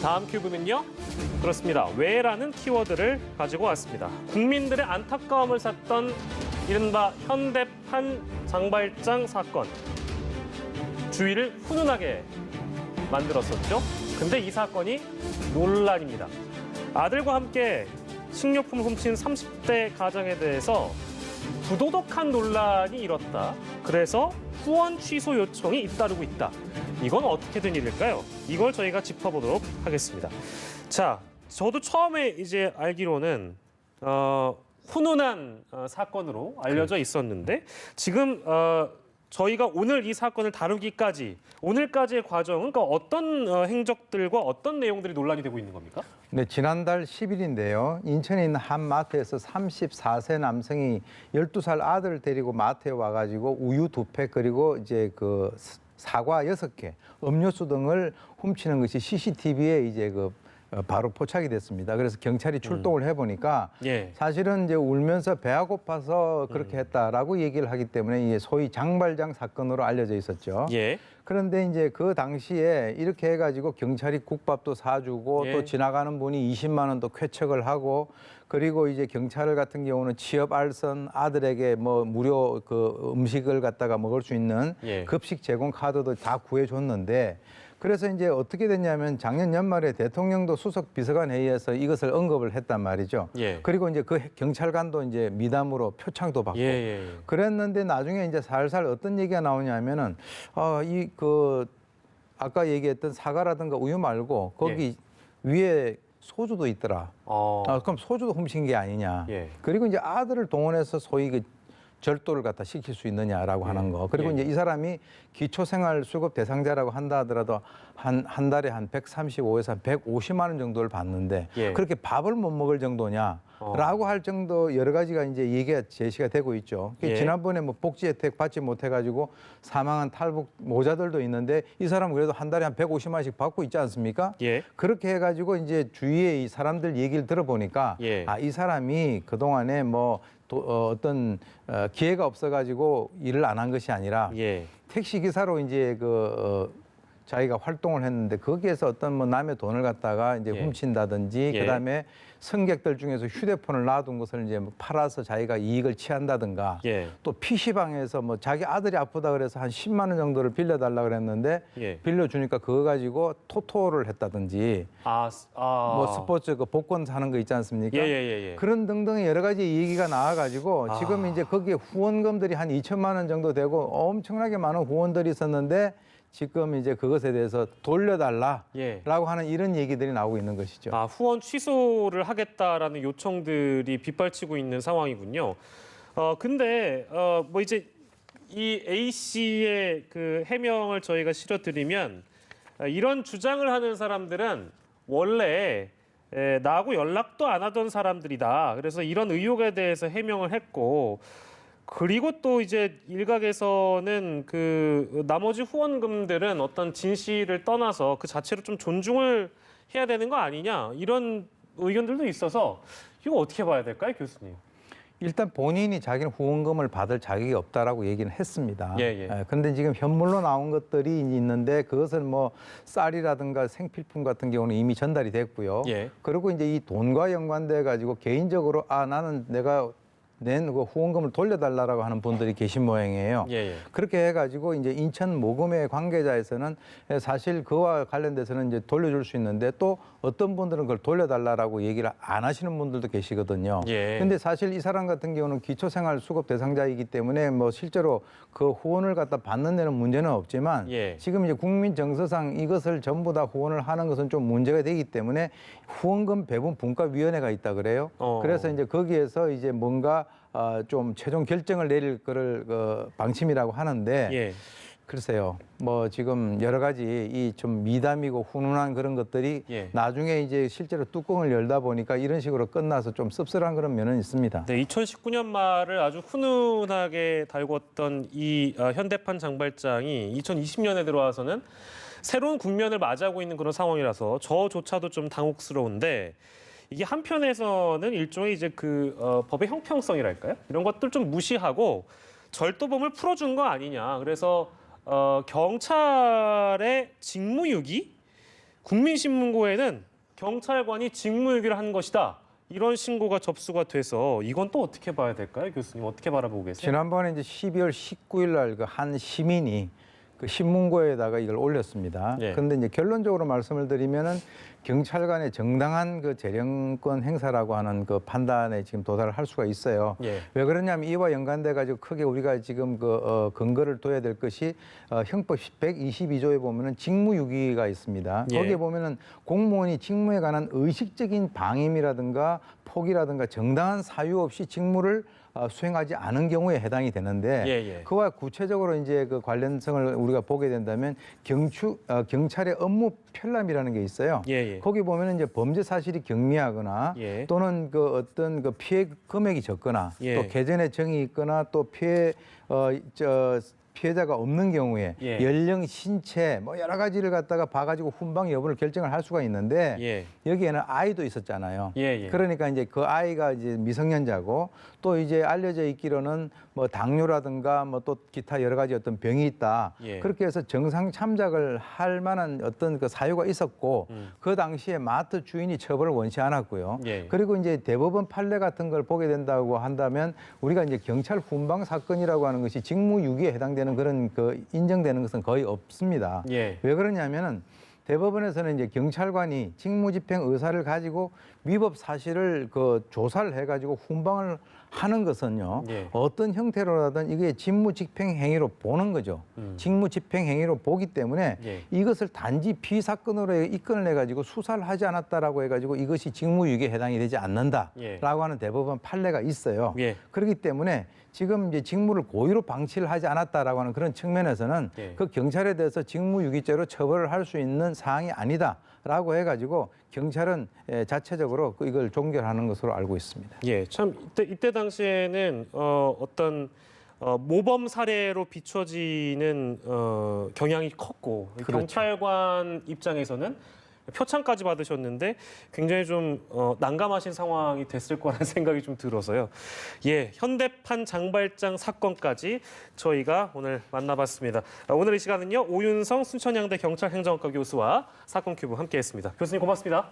다음 큐브는요. 그렇습니다. 왜라는 키워드를 가지고 왔습니다. 국민들의 안타까움을 샀던 이른바 현대판 장발장 사건. 주위를 훈훈하게 만들었었죠. 근데 이 사건이 논란입니다. 아들과 함께 식료품을 훔친 30대 가장에 대해서 부도덕한 논란이 일었다. 그래서 후원 취소 요청이 잇따르고 있다. 이건 어떻게 된 일일까요? 이걸 저희가 짚어보도록 하겠습니다. 자, 저도 처음에 이제 알기로는 훈훈한 사건으로 알려져 있었는데 지금 저희가 오늘 이 사건을 다루기까지 오늘까지의 과정은 그러니까 어떤 행적들과 어떤 내용들이 논란이 되고 있는 겁니까? 네, 지난달 10일인데요. 인천에 있는 한 마트에서 34세 남성이 12살 아들을 데리고 마트에 와가지고 우유 2팩 그리고 이제 그 사과 6개, 음료수 등을 훔치는 것이 CCTV에 이제 바로 포착이 됐습니다. 그래서 경찰이 출동을 해보니까 사실은 이제 울면서 배가 고파서 그렇게 했다라고 얘기를 하기 때문에 이게 소위 장발장 사건으로 알려져 있었죠. 그런데 이제 그 당시에 이렇게 해가지고 경찰이 국밥도 사주고 또 지나가는 분이 20만 원도 쾌척을 하고 그리고 이제 경찰 같은 경우는 취업 알선 아들에게 뭐 무료 그 음식을 갖다가 먹을 수 있는 급식 제공 카드도 다 구해줬는데 그래서 이제 어떻게 됐냐면 작년 연말에 대통령도 수석 비서관 회의에서 이것을 언급을 했단 말이죠. 그리고 이제 그 경찰관도 이제 미담으로 표창도 받고 그랬는데 나중에 이제 살살 어떤 얘기가 나오냐면은 아까 얘기했던 사과라든가 우유 말고 거기 위에 소주도 있더라. 그럼 소주도 훔친 게 아니냐. 그리고 이제 아들을 동원해서 소위 그 절도를 갖다 시킬 수 있느냐라고 하는 거. 그리고 이제 이 사람이 기초생활수급 대상자라고 한다 하더라도 한 달에 한 135에서 한 150만 원 정도를 받는데 그렇게 밥을 못 먹을 정도냐라고 할 정도 여러 가지가 이제 얘기가 제시가 되고 있죠. 지난번에 뭐 복지 혜택 받지 못해가지고 사망한 탈북 모자들도 있는데 이 사람은 그래도 한 달에 한 150만 원씩 받고 있지 않습니까? 그렇게 해가지고 이제 주위에 이 사람들 얘기를 들어보니까 이 사람이 그동안에 뭐 어떤 기회가 없어가지고 일을 안 한 것이 아니라 택시 기사로 이제 자기가 활동을 했는데 거기에서 어떤 뭐 남의 돈을 갖다가 이제 훔친다든지 그다음에 승객들 중에서 휴대폰을 놔둔 것을 이제 팔아서 자기가 이익을 취한다든가 또 PC방에서 뭐 자기 아들이 아프다 그래서 한 10만 원 정도를 빌려달라 그랬는데 빌려주니까 그거 가지고 토토를 했다든지 뭐 스포츠 그 복권 사는 거 있지 않습니까? 그런 등등의 여러 가지 얘기가 나와가지고 지금 이제 거기에 후원금들이 한 2천만 원 정도 되고 엄청나게 많은 후원들이 있었는데 지금 이제 그것에 대해서 돌려달라라고 하는 이런 얘기들이 나오고 있는 것이죠. 후원 취소를 하겠다라는 요청들이 빗발치고 있는 상황이군요. 근데 뭐 이제 이 A 씨의 그 해명을 저희가 실어드리면 이런 주장을 하는 사람들은 원래 나하고 연락도 안 하던 사람들이다. 그래서 이런 의혹에 대해서 해명을 했고. 그리고 또 이제 일각에서는 그 나머지 후원금들은 어떤 진실을 떠나서 그 자체로 좀 존중을 해야 되는 거 아니냐 이런 의견들도 있어서 이거 어떻게 봐야 될까요, 교수님? 일단 본인이 자기는 후원금을 받을 자격이 없다라고 얘기는 했습니다. 그런데 지금 현물로 나온 것들이 있는데 그것은 뭐 쌀이라든가 생필품 같은 경우는 이미 전달이 됐고요. 그리고 이제 이 돈과 연관돼 가지고 개인적으로 나는 내가 낸 그 후원금을 돌려달라고 하는 분들이 계신 모양이에요. 그렇게 해가지고 이제 인천 모금회 관계자에서는 사실 그와 관련돼서는 이제 돌려줄 수 있는데 또 어떤 분들은 그걸 돌려달라고 얘기를 안 하시는 분들도 계시거든요. 근데 사실 이 사람 같은 경우는 기초생활수급 대상자이기 때문에 뭐 실제로 그 후원을 갖다 받는 데는 문제는 없지만 지금 이제 국민 정서상 이것을 전부 다 후원을 하는 것은 좀 문제가 되기 때문에 후원금 배분 분과위원회가 있다 그래요. 그래서 이제 거기에서 이제 뭔가 좀 최종 결정을 내릴 거를 방침이라고 하는데 글쎄요. 뭐 지금 여러 가지 이 좀 미담이고 훈훈한 그런 것들이 나중에 이제 실제로 뚜껑을 열다 보니까 이런 식으로 끝나서 좀 씁쓸한 그런 면은 있습니다. 2019년 말을 아주 훈훈하게 달궜던 이 현대판 장발장이 2020년에 들어와서는 새로운 국면을 맞이하고 있는 그런 상황이라서 저조차도 좀 당혹스러운데 이게 한편에서는 일종의 이제 법의 형평성이랄까요? 이런 것들 좀 무시하고 절도범을 풀어준 거 아니냐. 그래서 경찰의 직무유기 국민신문고에는 경찰관이 직무유기를 한 것이다. 이런 신고가 접수가 돼서 이건 또 어떻게 봐야 될까요, 교수님? 어떻게 바라보고 계세요? 지난번에 이제 12월 19일 날 그 한 시민이 그 신문고에다가 이걸 올렸습니다. 그런데 이제 결론적으로 말씀을 드리면은 경찰관의 정당한 그 재량권 행사라고 하는 그 판단에 지금 도달을 할 수가 있어요. 왜 그러냐면 이와 연관돼 가지고 크게 우리가 지금 그 근거를 둬야 될 것이 형법 122조에 보면은 직무유기가 있습니다. 거기에 보면은 공무원이 직무에 관한 의식적인 방임이라든가 포기라든가 정당한 사유 없이 직무를 수행하지 않은 경우에 해당이 되는데 그와 구체적으로 이제 그 관련성을 우리가 보게 된다면 경찰의 업무 편람이라는 게 있어요. 거기 보면은 이제 범죄 사실이 경미하거나 또는 그 어떤 그 피해 금액이 적거나 또 개전의 정이 있거나 또 피해자가 없는 경우에 연령, 신체 뭐 여러 가지를 갖다가 봐가지고 훈방 여부를 결정을 할 수가 있는데 여기에는 아이도 있었잖아요. 그러니까 이제 그 아이가 이제 미성년자고 또 이제 알려져 있기로는 뭐 당뇨라든가 뭐 또 기타 여러 가지 어떤 병이 있다. 그렇게 해서 정상 참작을 할 만한 어떤 그 사유가 있었고 그 당시에 마트 주인이 처벌을 원치 않았고요. 그리고 이제 대법원 판례 같은 걸 보게 된다고 한다면 우리가 이제 경찰 훈방 사건이라고 하는 것이 직무유기에 해당되는 그런 그 인정되는 것은 거의 없습니다. 왜 그러냐면은 대법원에서는 이제 경찰관이 직무집행 의사를 가지고 위법 사실을 그 조사를 해가지고 훈방을 하는 것은요 어떤 형태로라든 이게 직무집행 행위로 보는 거죠. 직무집행 행위로 보기 때문에 이것을 단지 피사건으로 입건을 해가지고 수사를 하지 않았다라고 해가지고 이것이 직무유기에 해당이 되지 않는다라고 하는 대법원 판례가 있어요. 그렇기 때문에 지금 이제 직무를 고의로 방치를 하지 않았다라고 하는 그런 측면에서는 그 경찰에 대해서 직무유기죄로 처벌을 할 수 있는 사항이 아니다라고 해가지고 경찰은 자체적으로 이걸 종결하는 것으로 알고 있습니다. 참 이때 당시에는 어떤 모범 사례로 비춰지는 경향이 컸고 경찰관 입장에서는 표창까지 받으셨는데 굉장히 좀 난감하신 상황이 됐을 거라는 생각이 좀 들어서요. 현대판 장발장 사건까지 저희가 오늘 만나봤습니다. 오늘 이 시간은요 오윤성 순천향대 경찰행정학과 교수와 사건 큐브 함께했습니다. 교수님 고맙습니다.